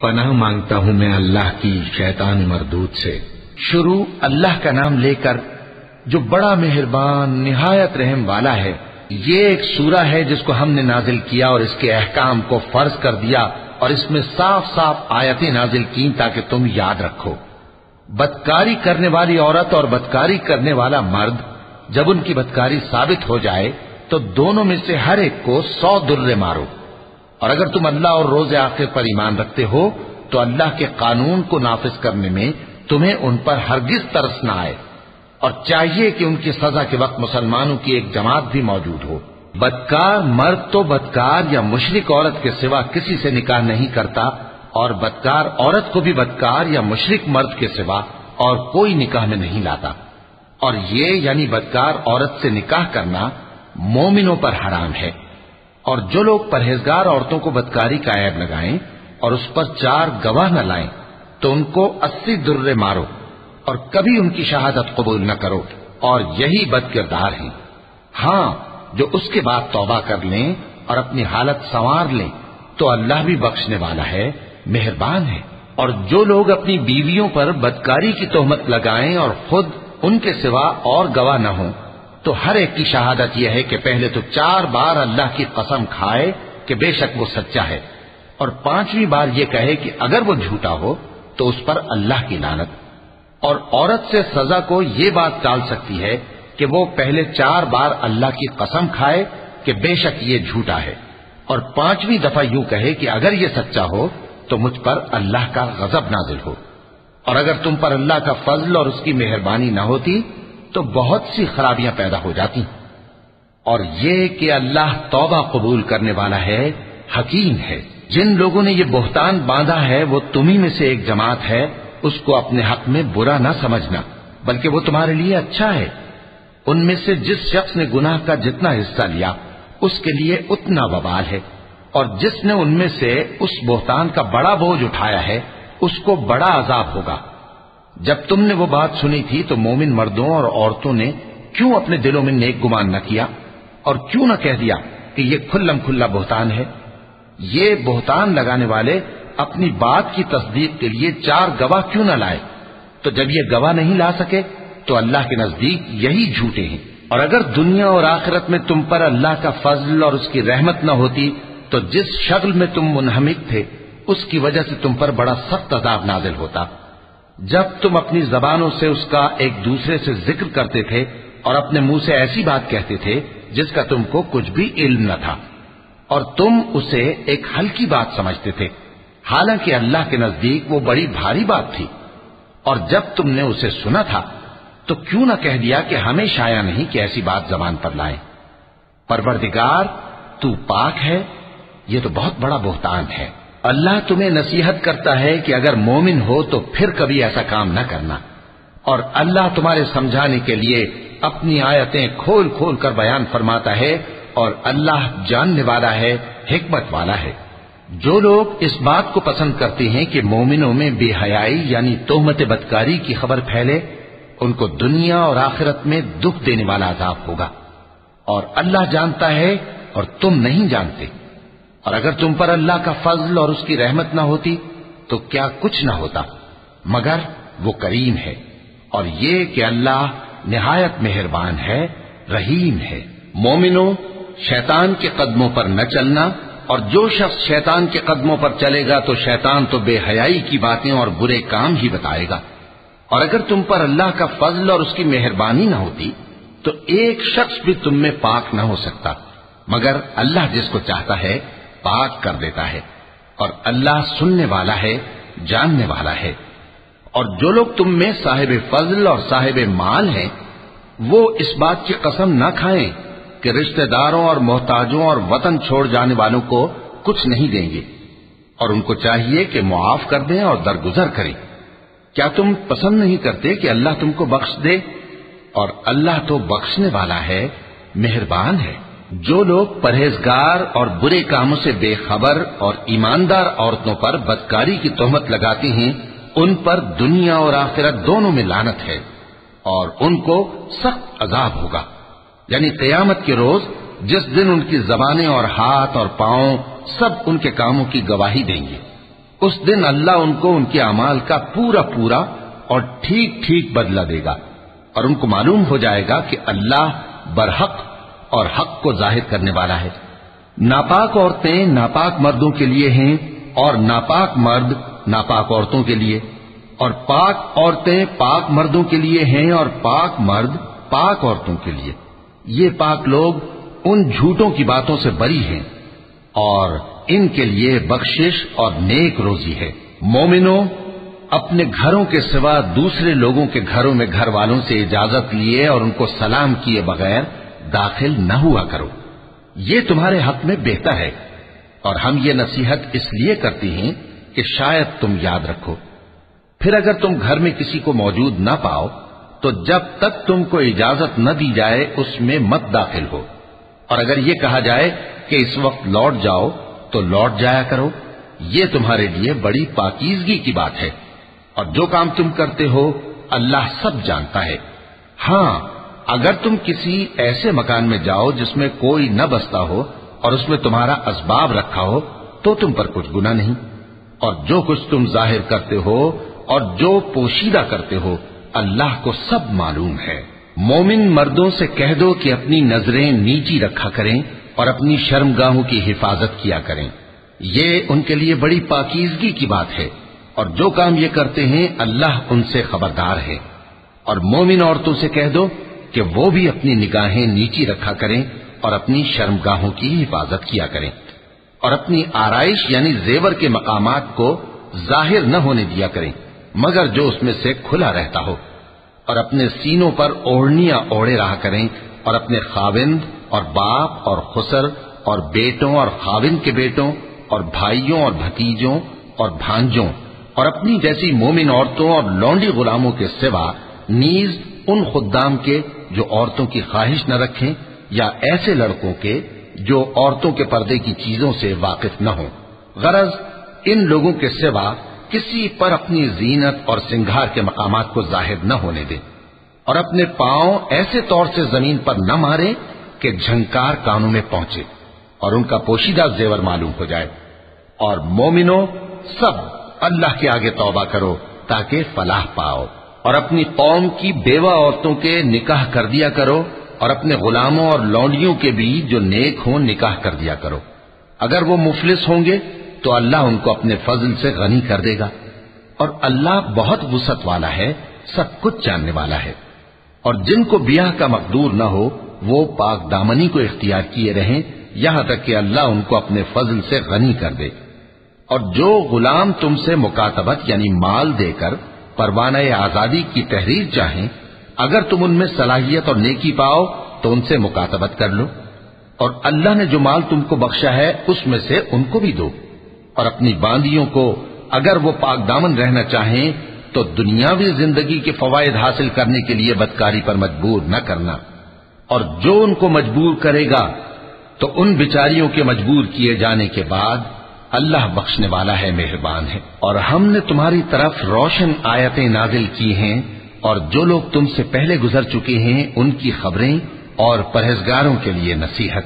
پناہ مانگتا ہوں میں اللہ کی شیطان مردود سے۔ شروع اللہ کا نام لے کر جو بڑا مہربان نہایت رحم والا ہے۔ یہ ایک سورہ ہے جس کو ہم نے نازل کیا اور اس کے احکام کو فرض کر دیا اور اس میں صاف صاف آیتیں نازل کی تاکہ تم یاد رکھو۔ بدکاری کرنے والی عورت اور بدکاری کرنے والا مرد جب ان کی بدکاری ثابت ہو جائے تو دونوں میں سے ہر ایک کو 100 درے مارو، اور اگر تم اللہ اور روز آخر پر ایمان رکھتے ہو تو اللہ کے قانون کو نافذ کرنے میں تمہیں ان پر ہرگز ترس نہ آئے، اور چاہیے کہ ان کی سزا کے وقت مسلمانوں کی ایک جماعت بھی موجود ہو۔ بدکار مرد تو بدکار یا مشرک عورت کے سوا کسی سے نکاح نہیں کرتا، اور بدکار عورت کو بھی بدکار یا مشرک مرد کے سوا اور کوئی نکاح میں نہیں لاتا، اور یہ یعنی بدکار عورت سے نکاح کرنا مومنوں پر حرام ہے۔ اور جو لوگ پرہیزگار عورتوں کو بدکاری کا عیب لگائیں اور اس پر 4 گواہ نہ لائیں تو ان کو 80 درے مارو، اور کبھی ان کی شہادت قبول نہ کرو، اور یہی بد کردار ہیں۔ ہاں، جو اس کے بعد توبہ کر لیں اور اپنی حالت سنوار لیں تو اللہ بھی بخشنے والا ہے، مہربان ہے۔ اور جو لوگ اپنی بیویوں پر بدکاری کی تہمت لگائیں اور خود ان کے سوا اور گواہ نہ ہوں تو ہر ایک کی شہادت یہ ہے کہ پہلے تو 4 بار اللہ کی قسم کھائے کہ بے شک وہ سچا ہے، اور 5ویں بار یہ کہے کہ اگر وہ جھوٹا ہو تو اس پر اللہ کی لعنت۔ اور عورت سے سزا کو یہ بات ٹال سکتی ہے کہ وہ پہلے 4 بار اللہ کی قسم کھائے کہ بے شک یہ جھوٹا ہے، اور 5ویں دفعہ یوں کہے کہ اگر یہ سچا ہو تو مجھ پر اللہ کا غضب نازل ہو۔ اور اگر تم پر اللہ کا فضل اور اس کی مہربانی نہ ہوتی تو بہت سی خرابیاں پیدا ہو جاتی۔ اور یہ کہ اللہ توبہ قبول کرنے والا ہے، حکیم ہے۔ جن لوگوں نے یہ بہتان باندھا ہے وہ تمہیں میں سے ایک جماعت ہے، اس کو اپنے حق میں برا نہ سمجھنا، بلکہ وہ تمہارے لیے اچھا ہے۔ ان میں سے جس شخص نے گناہ کا جتنا حصہ لیا اس کے لیے اتنا وبال ہے، اور جس نے ان میں سے اس بہتان کا بڑا بوجھ اٹھایا ہے اس کو بڑا عذاب ہوگا۔ جب تم نے وہ بات سنی تھی تو مومن مردوں اور عورتوں نے کیوں اپنے دلوں میں نیک گمان نہ کیا، اور کیوں نہ کہہ دیا کہ یہ کھلم کھلا بہتان ہے؟ یہ بہتان لگانے والے اپنی بات کی تصدیق کے لیے 4 گواہ کیوں نہ لائے؟ تو جب یہ گواہ نہیں لا سکے تو اللہ کے نزدیک یہی جھوٹے ہیں۔ اور اگر دنیا اور آخرت میں تم پر اللہ کا فضل اور اس کی رحمت نہ ہوتی تو جس شغل میں تم منہمک تھے اس کی وجہ سے تم پر بڑا سخت عذاب نازل ہوتا، جب تم اپنی زبانوں سے اس کا ایک دوسرے سے ذکر کرتے تھے اور اپنے منہ سے ایسی بات کہتے تھے جس کا تم کو کچھ بھی علم نہ تھا، اور تم اسے ایک ہلکی بات سمجھتے تھے، حالانکہ اللہ کے نزدیک وہ بڑی بھاری بات تھی۔ اور جب تم نے اسے سنا تھا تو کیوں نہ کہہ دیا کہ ہمیں شایع نہیں کہ ایسی بات زبان پر لائیں؟ پروردگار تو پاک ہے، یہ تو بہت بڑا بہتان ہے۔ اللہ تمہیں نصیحت کرتا ہے کہ اگر مومن ہو تو پھر کبھی ایسا کام نہ کرنا، اور اللہ تمہارے سمجھانے کے لیے اپنی آیتیں کھول کھول کر بیان فرماتا ہے، اور اللہ جاننے والا ہے، حکمت والا ہے۔ جو لوگ اس بات کو پسند کرتے ہیں کہ مومنوں میں بے حیائی یعنی تہمت بدکاری کی خبر پھیلے، ان کو دنیا اور آخرت میں دکھ دینے والا عذاب ہوگا، اور اللہ جانتا ہے اور تم نہیں جانتے۔ اور اگر تم پر اللہ کا فضل اور اس کی رحمت نہ ہوتی تو کیا کچھ نہ ہوتا، مگر وہ کریم ہے، اور یہ کہ اللہ نہایت مہربان ہے، رحیم ہے۔ مومنوں، شیطان کے قدموں پر نہ چلنا، اور جو شخص شیطان کے قدموں پر چلے گا تو شیطان تو بے حیائی کی باتیں اور برے کام ہی بتائے گا۔ اور اگر تم پر اللہ کا فضل اور اس کی مہربانی نہ ہوتی تو ایک شخص بھی تم میں پاک نہ ہو سکتا، مگر اللہ جس کو چاہتا ہے پاک کر دیتا ہے، اور اللہ سننے والا ہے، جاننے والا ہے۔ اور جو لوگ تم میں صاحب فضل اور صاحب مال ہیں وہ اس بات کی قسم نہ کھائیں کہ رشتہ داروں اور محتاجوں اور وطن چھوڑ جانے والوں کو کچھ نہیں دیں گے، اور ان کو چاہیے کہ معاف کر دیں اور درگزر کریں۔ کیا تم پسند نہیں کرتے کہ اللہ تم کو بخش دے؟ اور اللہ تو بخشنے والا ہے، مہربان ہے۔ جو لوگ پرہیزگار اور برے کاموں سے بے خبر اور ایماندار عورتوں پر بدکاری کی تہمت لگاتی ہیں ان پر دنیا اور آخرت دونوں میں لعنت ہے، اور ان کو سخت عذاب ہوگا، یعنی قیامت کے روز جس دن ان کی زبانیں اور ہاتھ اور پاؤں سب ان کے کاموں کی گواہی دیں گے۔ اس دن اللہ ان کو ان کے اعمال کا پورا پورا اور ٹھیک ٹھیک بدلہ دے گا، اور ان کو معلوم ہو جائے گا کہ اللہ برحق اور حق کو ظاہر کرنے والا ہے۔ ناپاک عورتیں ناپاک مردوں کے لیے ہیں، اور ناپاک مرد ناپاک عورتوں کے لیے، اور پاک عورتیں پاک مردوں کے لیے ہیں، اور پاک مرد پاک عورتوں کے لیے۔ یہ پاک لوگ ان جھوٹوں کی باتوں سے بری ہیں، اور ان کے لیے بخشش اور نیک روزی ہے۔ مومنوں، اپنے گھروں کے سوا دوسرے لوگوں کے گھروں میں گھر والوں سے اجازت لیے اور ان کو سلام کیے بغیر داخل نہ ہوا کرو، یہ تمہارے حق میں بہتر ہے، اور ہم یہ نصیحت اس لیے کرتے ہیں کہ شاید تم یاد رکھو۔ پھر اگر تم گھر میں کسی کو موجود نہ پاؤ تو جب تک تم کو اجازت نہ دی جائے اس میں مت داخل ہو، اور اگر یہ کہا جائے کہ اس وقت لوٹ جاؤ تو لوٹ جایا کرو، یہ تمہارے لیے بڑی پاکیزگی کی بات ہے، اور جو کام تم کرتے ہو اللہ سب جانتا ہے۔ ہاں، اگر تم کسی ایسے مکان میں جاؤ جس میں کوئی نہ بستا ہو اور اس میں تمہارا اسباب رکھا ہو تو تم پر کچھ گناہ نہیں، اور جو کچھ تم ظاہر کرتے ہو اور جو پوشیدہ کرتے ہو اللہ کو سب معلوم ہے۔ مومن مردوں سے کہہ دو کہ اپنی نظریں نیچی رکھا کریں اور اپنی شرمگاہوں کی حفاظت کیا کریں، یہ ان کے لیے بڑی پاکیزگی کی بات ہے، اور جو کام یہ کرتے ہیں اللہ ان سے خبردار ہے۔ اور مومن عورتوں سے کہہ دو کہ وہ بھی اپنی نگاہیں نیچی رکھا کریں اور اپنی شرمگاہوں کی حفاظت کیا کریں، اور اپنی آرائش یعنی زیور کے مقامات کو ظاہر نہ ہونے دیا کریں مگر جو اس میں سے کھلا رہتا ہو، اور اپنے سینوں پر اوڑھنیاں اوڑھے رہا کریں، اور اپنے خاوند اور باپ اور خسر اور بیٹوں اور خاوند کے بیٹوں اور بھائیوں اور بھتیجوں اور بھانجوں اور اپنی جیسی مومن عورتوں اور لونڈی غلاموں کے سوا نیز ان خدام کے جو عورتوں کی خواہش نہ رکھیں، یا ایسے لڑکوں کے جو عورتوں کے پردے کی چیزوں سے واقف نہ ہوں۔ غرض ان لوگوں کے سوا کسی پر اپنی زینت اور سنگھار کے مقامات کو ظاہر نہ ہونے دیں، اور اپنے پاؤں ایسے طور سے زمین پر نہ ماریں کہ جھنکار کانوں میں پہنچے اور ان کا پوشیدہ زیور معلوم ہو جائے۔ اور مومنوں، سب اللہ کے آگے توبہ کرو تاکہ فلاح پاؤ، اور اپنی قوم کی بیوہ عورتوں کے نکاح کر دیا کرو، اور اپنے غلاموں اور لونڈیوں کے بھی جو نیک ہوں نکاح کر دیا کرو۔ اگر وہ مفلس ہوں گے تو اللہ ان کو اپنے فضل سے غنی کر دے گا، اور اللہ بہت وسعت والا ہے، سب کچھ جاننے والا ہے۔ اور جن کو بیاہ کا مقدور نہ ہو وہ پاک دامنی کو اختیار کیے رہیں یہاں تک کہ اللہ ان کو اپنے فضل سے غنی کر دے۔ اور جو غلام تم سے مکاتبت یعنی مال دے کر پروانہ آزادی کی تحریر چاہیں، اگر تم ان میں صلاحیت اور نیکی پاؤ تو ان سے مکاتبت کر لو، اور اللہ نے جو مال تم کو بخشا ہے اس میں سے ان کو بھی دو۔ اور اپنی باندیوں کو اگر وہ پاک دامن رہنا چاہیں تو دنیاوی زندگی کے فوائد حاصل کرنے کے لیے بدکاری پر مجبور نہ کرنا، اور جو ان کو مجبور کرے گا تو ان بیچاریوں کے مجبور کیے جانے کے بعد اللہ بخشنے والا ہے، مہربان ہے۔ اور ہم نے تمہاری طرف روشن آیتیں نازل کی ہیں، اور جو لوگ تم سے پہلے گزر چکے ہیں ان کی خبریں اور پرہیزگاروں کے لیے نصیحت۔